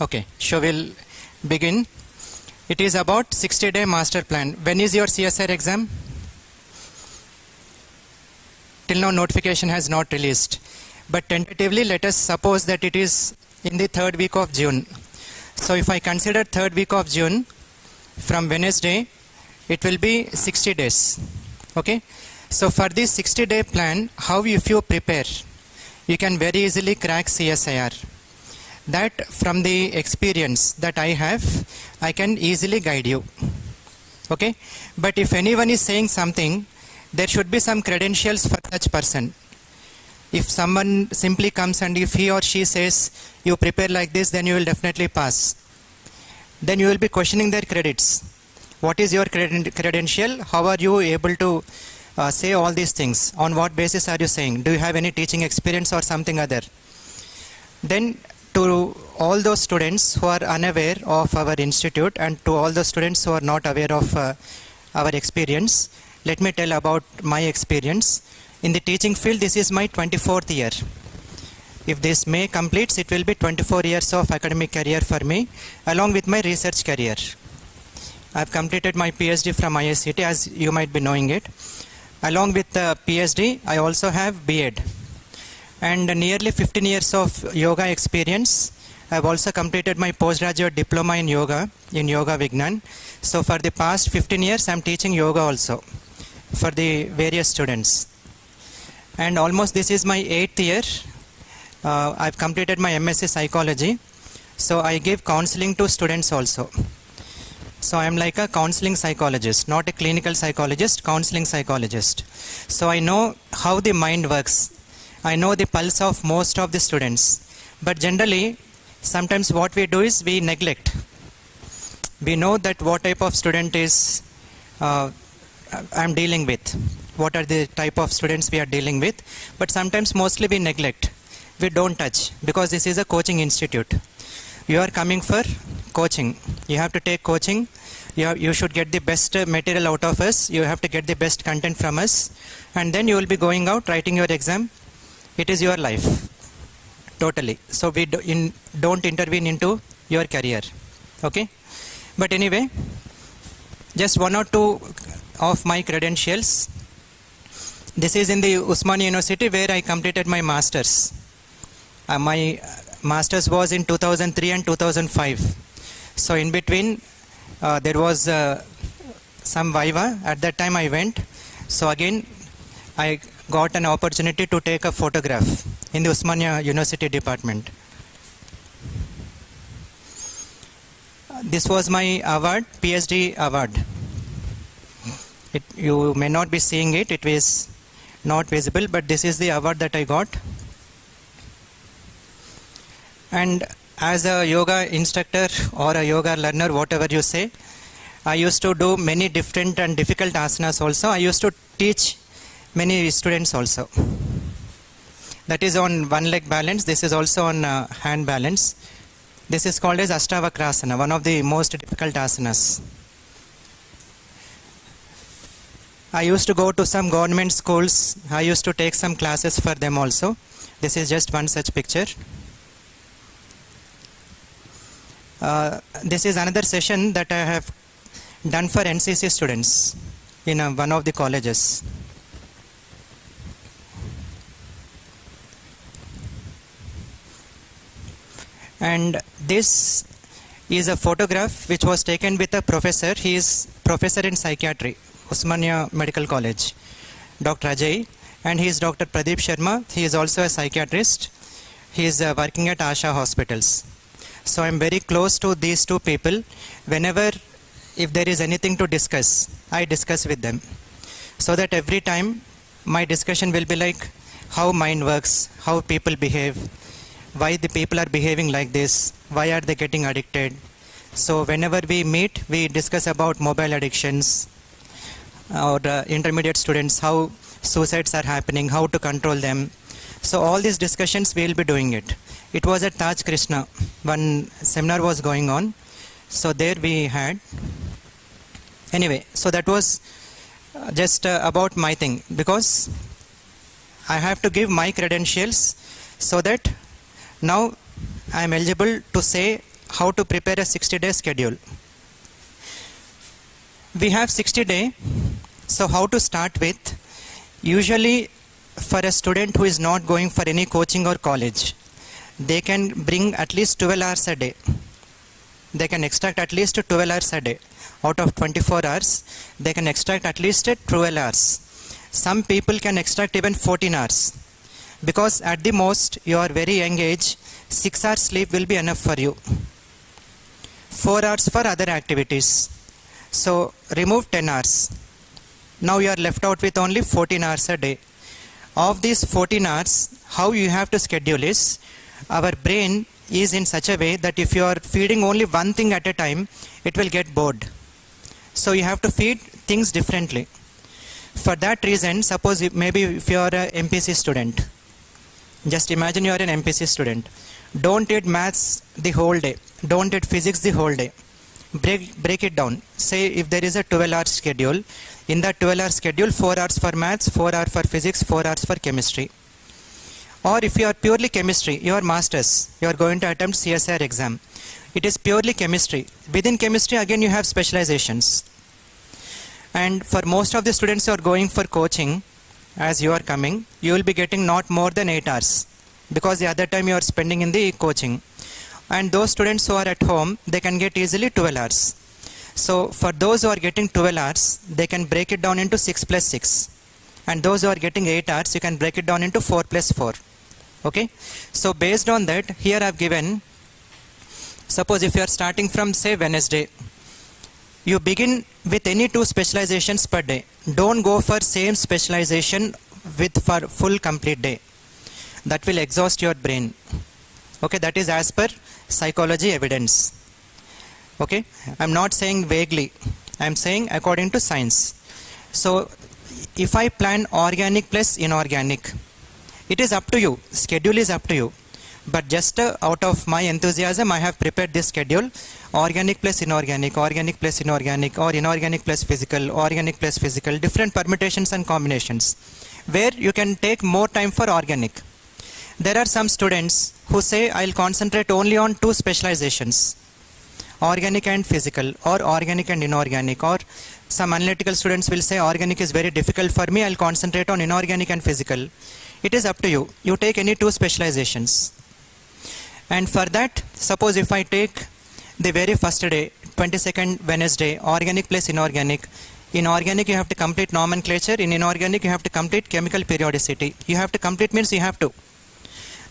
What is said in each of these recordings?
Okay, so we'll begin. It is about 60-day master plan. When is your CSIR exam? Till now notification has not released. But tentatively let us suppose that it is in the 3rd week of June. So if I consider 3rd week of June, from Wednesday, it will be 60 days. Okay? So for this 60-day plan, how if you prepare, you can very easily crack CSIR. That from the experience that I have, I can easily guide you. Okay? But if anyone is saying something, there should be some credentials for such person. If someone simply comes and if he or she says, you prepare like this, then you will definitely pass. Then you will be questioning their credits. What is your credential? How are you able to say all these things? On what basis are you saying? Do you have any teaching experience or something other? Then to all those students who are unaware of our institute and to all those students who are not aware of our experience, let me tell about my experience. In the teaching field, this is my 24th year. If this May completes, it will be 24 years of academic career for me, along with my research career. I have completed my PhD from IICT, as you might be knowing it. Along with the PhD, I also have B.Ed. And nearly 15 years of yoga experience. I have also completed my postgraduate diploma in Yoga Vignan. So for the past 15 years, I am teaching yoga also for the various students. And almost this is my 8th year. I have completed my MSc Psychology. So I give counseling to students also. So I am like a counseling psychologist, not a clinical psychologist, counseling psychologist. So I know how the mind works. I know the pulse of most of the students. But generally, sometimes what we do is we neglect. We know that what type of student is I'm dealing with. What are the type of students we are dealing with. But sometimes mostly we neglect. We don't touch because this is a coaching institute. You are coming for coaching. You have to take coaching. You should get the best material out of us. You have to get the best content from us. And then you will be going out, writing your exam. It is your life. Totally. So we don't intervene into your career. Okay? But anyway, just 1 or 2 of my credentials. This is in the Usmania University where I completed my master's. My master's was in 2003 and 2005. So in between, there was some viva. At that time I went. So again, I got an opportunity to take a photograph in the Usmania University department. This was my award, PhD award. You may not be seeing it, it is not visible, but this is the award that I got. And as a yoga instructor or a yoga learner, whatever you say, I used to do many different and difficult asanas also. I used to teach many students also. That is on one leg balance. This is also on hand balance. This is called as Ashtavakrasana, one of the most difficult asanas. I used to go to some government schools. I used to take some classes for them also. This is just one such picture. This is another session that I have done for NCC students in one of the colleges. And this is a photograph which was taken with a professor. He is professor in psychiatry, Usmania Medical College, Dr. Rajay, and he is Dr. Pradeep Sharma. He is also a psychiatrist. He is working at Asha hospitals. So I am very close to these 2 people. Whenever, if there is anything to discuss, I discuss with them. So that every time my discussion will be like how mind works, how people behave, why the people are behaving like this, why are they getting addicted. So whenever we meet, we discuss about mobile addictions or intermediate students, how suicides are happening, how to control them. So all these discussions we will be doing it. It was at Taj Krishna. One seminar was going on. So there we had. Anyway, so that was just about my thing. Because I have to give my credentials so that now I am eligible to say how to prepare a 60-day schedule. We have 60 days. So how to start with? Usually for a student who is not going for any coaching or college, they can bring at least 12 hours a day. They can extract at least 12 hours a day. Out of 24 hours, they can extract at least 12 hours. Some people can extract even 14 hours. Because at the most, you are very young age, 6 hours sleep will be enough for you. 4 hours for other activities. So remove 10 hours. Now you are left out with only 14 hours a day. Of these 14 hours, how you have to schedule is, our brain is in such a way that if you are feeding only one thing at a time, it will get bored. So you have to feed things differently. For that reason, suppose maybe if you are an MPC student, just imagine you are an MPC student. Don't eat maths the whole day. Don't eat physics the whole day. Break it down. Say if there is a 12-hour schedule, in that 12-hour schedule, 4 hours for maths, 4 hours for physics, 4 hours for chemistry. Or if you are purely chemistry, you are masters, you are going to attempt CSIR exam. It is purely chemistry. Within chemistry, again you have specializations. And for most of the students who are going for coaching, as you are coming, you will be getting not more than 8 hours. Because the other time you are spending in the coaching. And those students who are at home, they can get easily 12 hours. So for those who are getting 12 hours, they can break it down into 6 plus 6. And those who are getting 8 hours, you can break it down into 4 plus 4. Okay, so based on that, here I have given, suppose if you are starting from say Wednesday, you begin with any 2 specializations per day. Don't go for same specialization with for full complete day. That will exhaust your brain. Okay, that is as per psychology evidence. Okay, I am not saying vaguely, I am saying according to science. So if I plan organic plus inorganic, it is up to you. Schedule is up to you. But just out of my enthusiasm, I have prepared this schedule. Organic plus inorganic, organic plus inorganic, or inorganic plus physical, organic plus physical, different permutations and combinations, where you can take more time for organic. There are some students who say, I'll concentrate only on 2 specializations, organic and physical, or organic and inorganic, or some analytical students will say, organic is very difficult for me, I'll concentrate on inorganic and physical. It is up to you. You take any 2 specializations. And for that, suppose if I take the very first day, 22nd Wednesday, organic plus inorganic. In organic, you have to complete nomenclature. In inorganic, you have to complete chemical periodicity. You have to complete means you have to.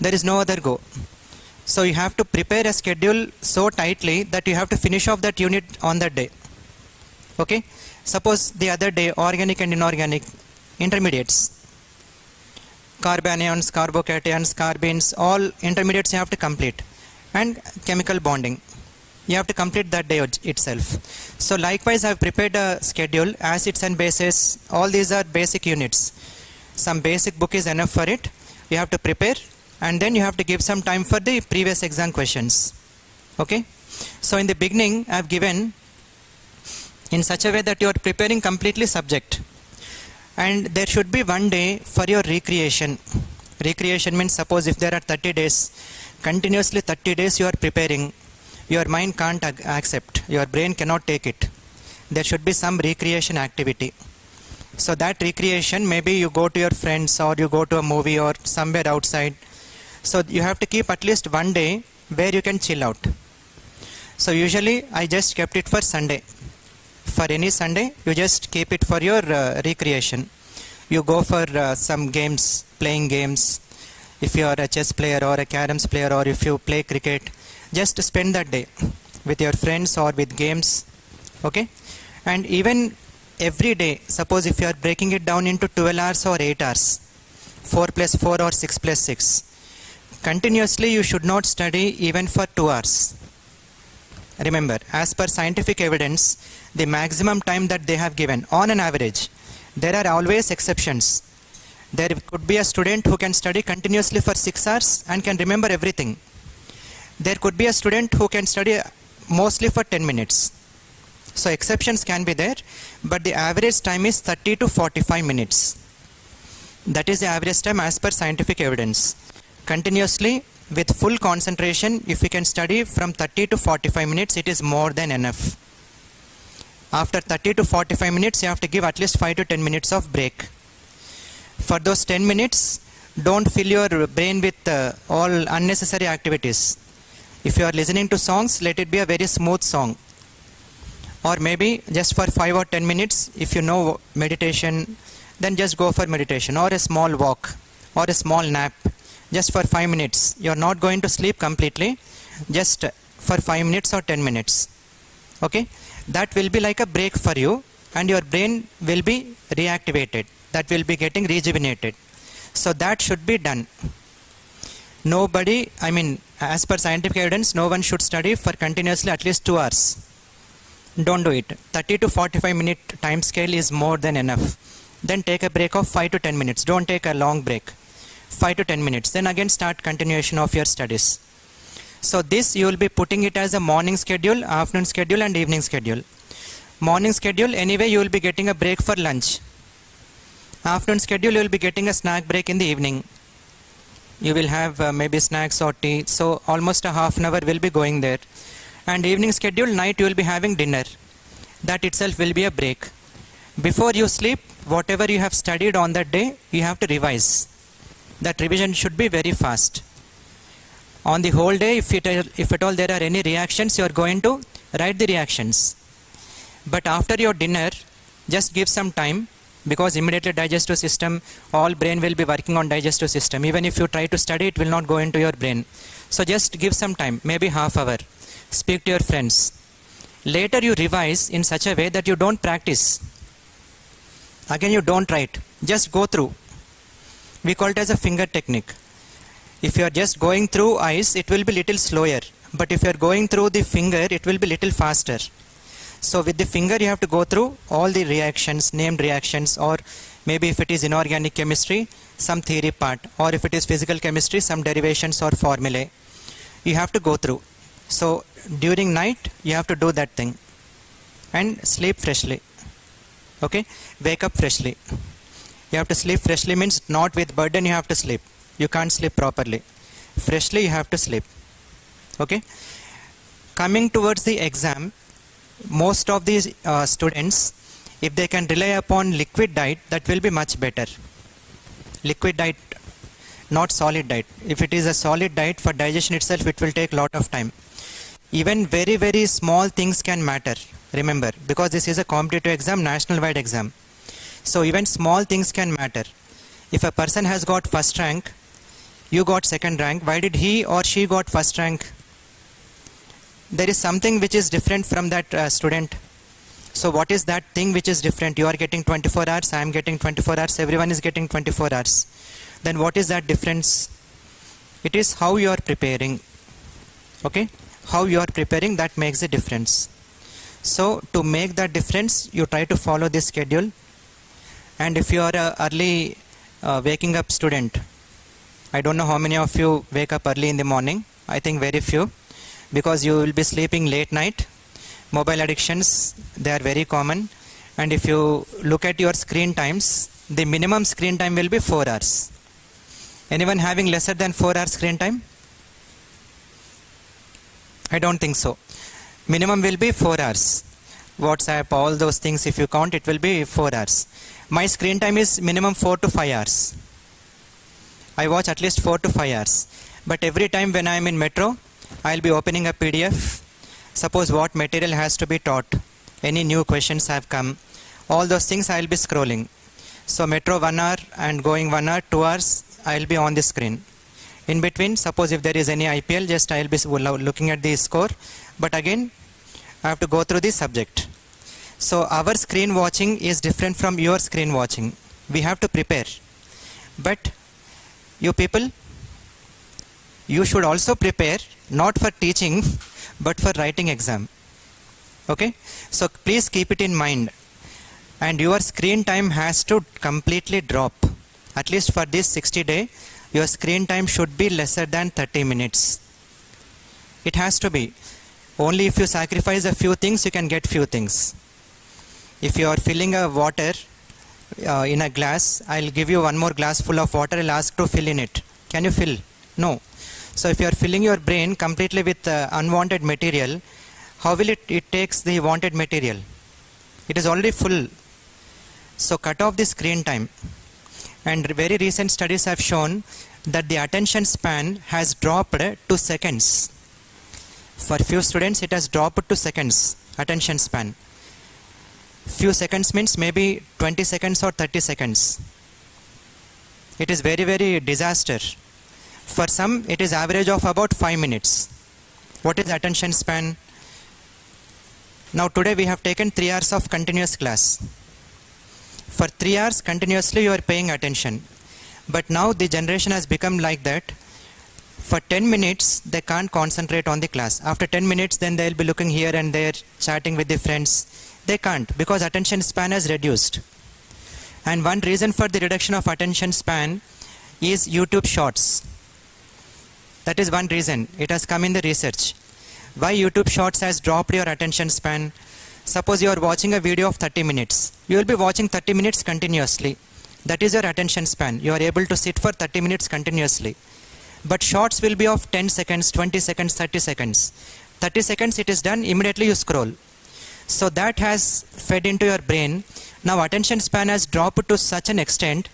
There is no other go. So you have to prepare a schedule so tightly that you have to finish off that unit on that day. Okay? Suppose the other day, organic and inorganic, intermediates. Carbanions, carbocations, carbines, all intermediates you have to complete. And chemical bonding. You have to complete that day itself. So likewise, I have prepared a schedule, acids and bases. All these are basic units. Some basic book is enough for it. You have to prepare, and then you have to give some time for the previous exam questions. Okay? So in the beginning, I have given in such a way that you are preparing completely subject. And there should be one day for your recreation. Recreation means suppose if there are 30 days, continuously 30 days you are preparing, your mind can't accept, your brain cannot take it. There should be some recreation activity. So that recreation, maybe you go to your friends or you go to a movie or somewhere outside. So you have to keep at least one day where you can chill out. So usually I just kept it for Sunday. For any Sunday, you just keep it for your recreation. You go for some games, playing games. If you are a chess player or a caroms player, or if you play cricket, just spend that day with your friends or with games. Okay? And even every day, suppose if you are breaking it down into 12 hours or 8 hours, 4 plus 4 or 6 plus 6, continuously you should not study even for 2 hours. Remember, as per scientific evidence, the maximum time that they have given, on an average, there are always exceptions. There could be a student who can study continuously for 6 hours and can remember everything. There could be a student who can study mostly for 10 minutes. So exceptions can be there, but the average time is 30 to 45 minutes. That is the average time as per scientific evidence. Continuously with full concentration, if we can study from 30 to 45 minutes, it is more than enough. After 30 to 45 minutes, you have to give at least 5 to 10 minutes of break. For those 10 minutes, don't fill your brain with all unnecessary activities. If you are listening to songs, let it be a very smooth song. Or maybe just for 5 or 10 minutes, if you know meditation, then just go for meditation, or a small walk, or a small nap, just for 5 minutes. You are not going to sleep completely, just for 5 minutes or 10 minutes. Okay? That will be like a break for you, and your brain will be reactivated. That will be getting rejuvenated. So that should be done. Nobody, as per scientific evidence, no one should study for continuously at least 2 hours. Don't do it. 30 to 45 minute time scale is more than enough. Then take a break of 5 to 10 minutes. Don't take a long break. 5 to 10 minutes. Then again start continuation of your studies. So this you will be putting it as a morning schedule, afternoon schedule and evening schedule. Morning schedule, anyway you will be getting a break for lunch. Afternoon schedule, you will be getting a snack break in the evening. You will have maybe snacks or tea. So almost a half an hour will be going there. And evening schedule, night you will be having dinner. That itself will be a break. Before you sleep, whatever you have studied on that day, you have to revise. That revision should be very fast. On the whole day, if at all there are any reactions, you are going to write the reactions. But after your dinner, just give some time, because immediately digestive system, all brain will be working on digestive system. Even if you try to study, it will not go into your brain. So just give some time, maybe half hour. Speak to your friends. Later you revise in such a way that you don't practice. Again you don't write. Just go through. We call it as a finger technique. If you are just going through eyes, it will be little slower. But if you are going through the finger, it will be little faster. So with the finger you have to go through all the reactions, named reactions, or maybe if it is inorganic chemistry, some theory part, or if it is physical chemistry, some derivations or formulae. You have to go through. So during night you have to do that thing and sleep freshly. Okay? Wake up freshly. You have to sleep freshly means not with burden you have to sleep. You can't sleep properly. Freshly you have to sleep. Okay? Coming towards the exam, most of these students, if they can rely upon liquid diet, that will be much better. Liquid diet, not solid diet. If it is a solid diet, for digestion itself it will take lot of time. Even very, very small things can matter. Remember, because this is a competitive exam, national wide exam. So even small things can matter. If a person has got first rank, you got second rank, why did he or she got first rank? There is something which is different from that student. So what is that thing which is different? You are getting 24 hours, I am getting 24 hours, everyone is getting 24 hours. Then what is that difference? It is how you are preparing. Okay? How you are preparing, that makes a difference. So to make that difference, you try to follow this schedule. And if you are a early waking up student, I don't know how many of you wake up early in the morning. I think very few, because you will be sleeping late night. Mobile addictions, they are very common. And if you look at your screen times, the minimum screen time will be 4 hours. Anyone having lesser than 4 hours screen time? I don't think so. Minimum will be 4 hours. WhatsApp, all those things, if you count, it will be 4 hours. My screen time is minimum 4 to 5 hours. I watch at least 4 to 5 hours. But every time when I am in metro, I will be opening a PDF. Suppose what material has to be taught. Any new questions have come. All those things I will be scrolling. So metro 1 hour and going 1 hour, 2 hours, I will be on the screen. In between, suppose if there is any IPL, just I will be looking at the score. But again, I have to go through the subject. So our screen watching is different from your screen watching. We have to prepare. But you people, you should also prepare, not for teaching, but for writing exam. Okay? So please keep it in mind. And your screen time has to completely drop. At least for this 60 day, your screen time should be lesser than 30 minutes. It has to be. Only if you sacrifice a few things, you can get few things. If you are filling a water in a glass, I'll give you one more glass full of water. I'll ask to fill in it. Can you fill? No. So if you are filling your brain completely with unwanted material, how will it takes the wanted material? It is already full. So cut off the screen time. And very recent studies have shown that the attention span has dropped to seconds. For few students, it has dropped to seconds, attention span. Few seconds means maybe 20 seconds or 30 seconds. It is very, very disaster. For some, it is average of about 5 minutes. What is attention span? Now today we have taken 3 hours of continuous class. For 3 hours continuously you are paying attention. But now the generation has become like that. For 10 minutes they can't concentrate on the class. After 10 minutes then they will be looking here and there, chatting with the friends. They can't, because attention span has reduced. And one reason for the reduction of attention span is YouTube shorts. That is one reason. It has come in the research. Why YouTube shorts has dropped your attention span? Suppose you are watching a video of 30 minutes. You will be watching 30 minutes continuously. That is your attention span. You are able to sit for 30 minutes continuously. But shorts will be of 10 seconds, 20 seconds, 30 seconds. 30 seconds it is done, immediately you scroll. So that has fed into your brain. Now attention span has dropped to such an extent,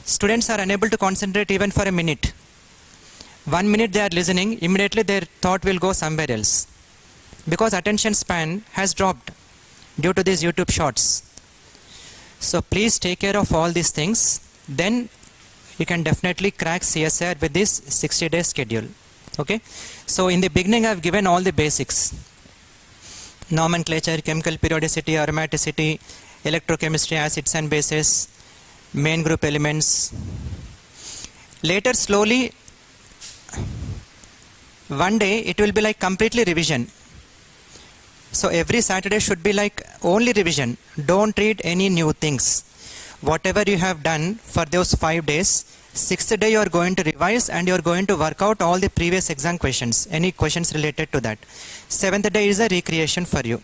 students are unable to concentrate even for a minute. 1 minute they are listening, immediately their thought will go somewhere else. Because attention span has dropped due to these YouTube shorts. So please take care of all these things. Then you can definitely crack CSIR with this 60-day schedule. Okay. So in the beginning I have given all the basics. Nomenclature, chemical periodicity, aromaticity, electrochemistry, acids and bases, main group elements. Later slowly, one day it will be like completely revision. So every Saturday should be like only revision. Don't read any new things. Whatever you have done for those 5 days, 6th day you are going to revise and you are going to work out all the previous exam questions, any questions related to that. 7th day is a recreation for you.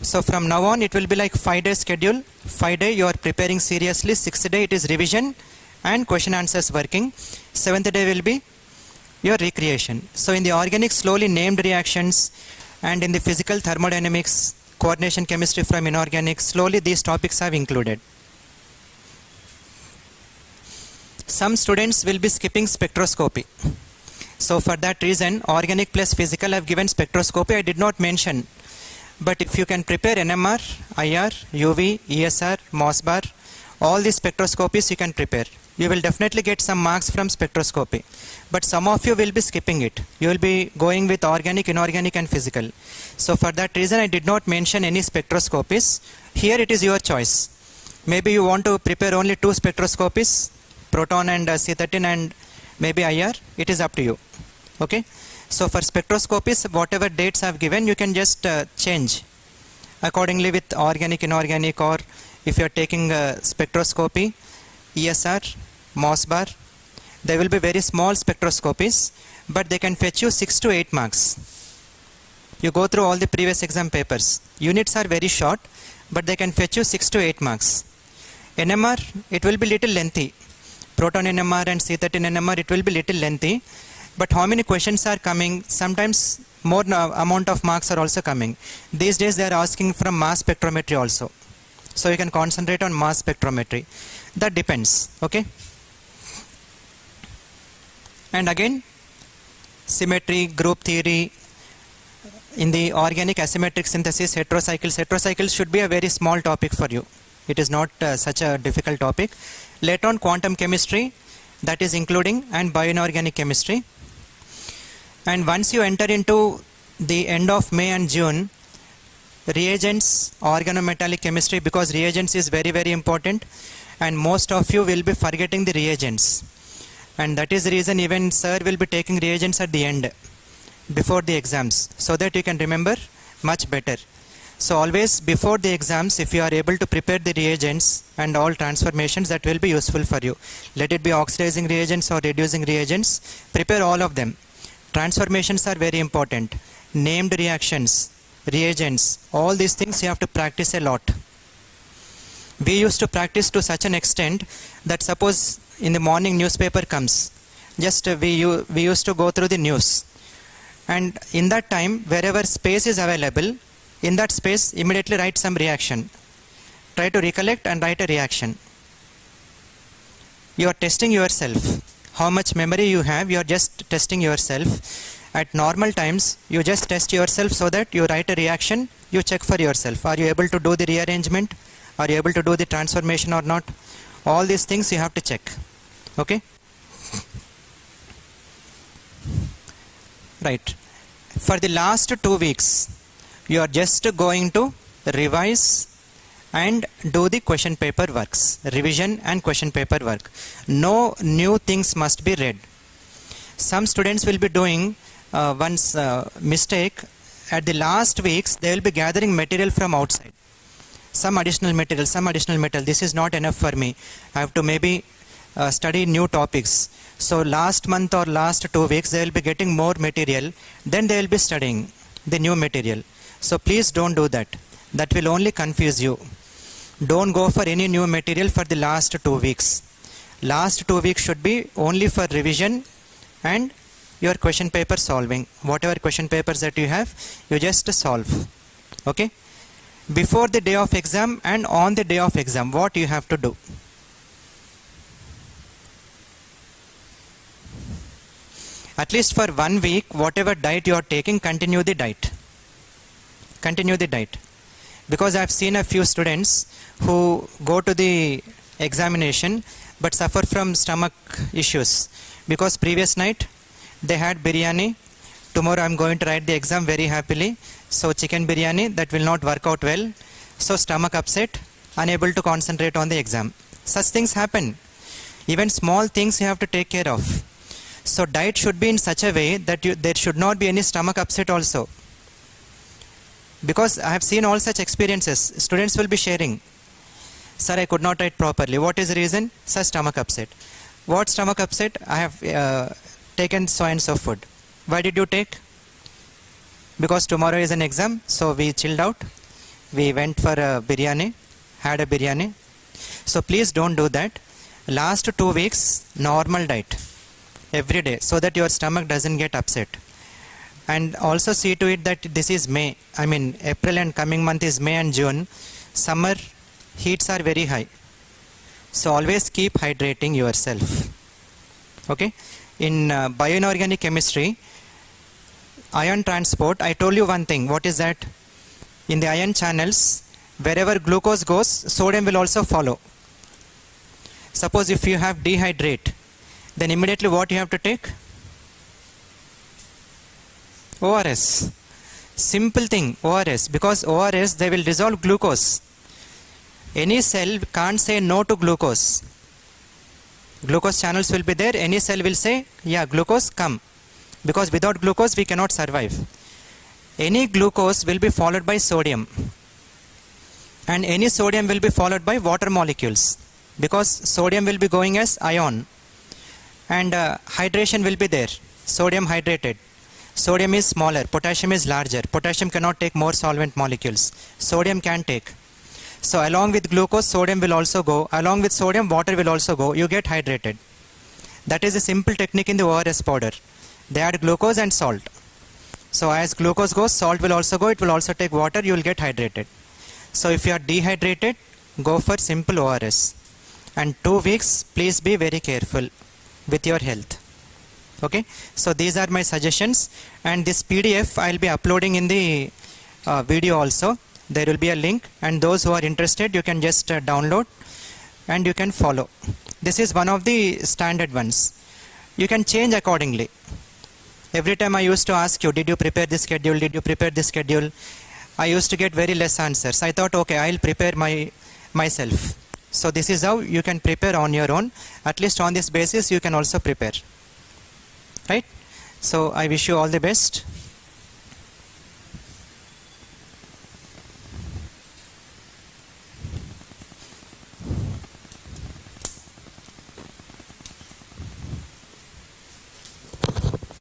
So from now on it will be like 5-day schedule. 5 day you are preparing seriously. 6th day it is revision and question answers working. 7th day will be your recreation. So in the organic slowly named reactions and in the physical thermodynamics, coordination chemistry from inorganic, slowly these topics have included. Some students will be skipping spectroscopy. So for that reason, organic plus physical I have given spectroscopy. I did not mention. But if you can prepare NMR, IR, UV, ESR, MOSBAR, all these spectroscopies you can prepare. You will definitely get some marks from spectroscopy. But some of you will be skipping it. You will be going with organic, inorganic and physical. So for that reason I did not mention any spectroscopies. Here it is your choice. Maybe you want to prepare only 2 spectroscopies, proton and C13 and maybe IR. It is up to you. Okay. So for spectroscopies, whatever dates I have given, you can just change accordingly with organic, inorganic, or if you are taking spectroscopy, ESR, MOSBAR, they will be very small spectroscopies, but they can fetch you 6 to 8 marks. You go through all the previous exam papers. Units are very short, but they can fetch you 6 to 8 marks. NMR, it will be little lengthy. Proton NMR and C13 NMR, it will be little lengthy. But how many questions are coming? Sometimes more amount of marks are also coming. These days they are asking from mass spectrometry also. So you can concentrate on mass spectrometry. That depends. Okay. And again, symmetry, group theory, in the organic asymmetric synthesis, heterocycles. Heterocycles should be a very small topic for you. It is not such a difficult topic. Later on, quantum chemistry, that is including, and bioinorganic chemistry. And once you enter into the end of May and June, reagents, organometallic chemistry, because reagents is very, very important, and most of you will be forgetting the reagents. And that is the reason even sir will be taking reagents at the end, before the exams, so that you can remember much better. So always before the exams, if you are able to prepare the reagents and all transformations, that will be useful for you. Let it be oxidizing reagents or reducing reagents, prepare all of them. Transformations are very important. Named reactions, reagents, all these things you have to practice a lot. We used to practice to such an extent that suppose in the morning newspaper comes just we used to go through the news. And in that time, wherever space is available, in that space, immediately write some reaction. Try to recollect and write a reaction. You are testing yourself. How much memory you have, you are just testing yourself. At normal times, you just test yourself so that you write a reaction, you check for yourself. Are you able to do the rearrangement? Are you able to do the transformation or not? All these things you have to check. Okay? Right. For the last 2 weeks, you are just going to revise and do the question paper works. Revision and question paper work. No new things must be read. Some students will be doing one mistake. At the last weeks, they will be gathering material from outside. Some additional material, some additional material. This is not enough for me. I have to maybe study new topics. So last month or last 2 weeks, they will be getting more material. Then they will be studying the new material. So please don't do that. That will only confuse you. Don't go for any new material for the last 2 weeks. Last 2 weeks should be only for revision and your question paper solving. Whatever question papers that you have, you just solve. Okay? Before the day of exam and on the day of exam, what you have to do? At least for 1 week, whatever diet you are taking, continue the diet. Continue the diet. Because I have seen a few students who go to the examination but suffer from stomach issues. Because previous night they had biryani. Tomorrow I am going to write the exam very happily. So chicken biryani, that will not work out well. So stomach upset, unable to concentrate on the exam. Such things happen. Even small things you have to take care of. So diet should be in such a way that there should not be any stomach upset also. Because I have seen all such experiences. Students will be sharing. Sir, I could not write properly. What is the reason? Sir, stomach upset. What stomach upset? I have taken so and so food. Why did you take? Because tomorrow is an exam. So we chilled out. We went for a biryani. Had a biryani. So please don't do that. Last 2 weeks, normal diet. Every day. So that your stomach doesn't get upset. And also see to it that this is May. I mean April and coming month is May and June. Summer heats are very high. So always keep hydrating yourself. Okay. In bioinorganic chemistry, ion transport, I told you one thing. What is that? In the ion channels, wherever glucose goes, sodium will also follow. Suppose if you have dehydrate, then immediately what you have to take? ORS. Simple thing, ORS. Because ORS, they will dissolve glucose. Any cell can't say no to glucose. Glucose channels will be there. Any cell will say, yeah, glucose, come. Because without glucose, we cannot survive. Any glucose will be followed by sodium. And any sodium will be followed by water molecules. Because sodium will be going as ion. And hydration will be there. Sodium hydrated. Sodium is smaller. Potassium is larger. Potassium cannot take more solvent molecules. Sodium can take. So along with glucose, sodium will also go. Along with sodium, water will also go. You get hydrated. That is a simple technique in the ORS powder. They add glucose and salt. So as glucose goes, salt will also go. It will also take water. You will get hydrated. So if you are dehydrated, go for simple ORS. And 2 weeks, please be very careful with your health. Okay. So these are my suggestions. And this PDF I will be uploading in the video also. There will be a link, and those who are interested, you can just download and you can follow. This is one of the standard ones. You can change accordingly. Every time I used to ask you, did you prepare this schedule? Did you prepare this schedule? I used to get very less answers. I thought, okay, I'll prepare myself. So this is how you can prepare on your own. At least on this basis, you can also prepare. Right? So I wish you all the best.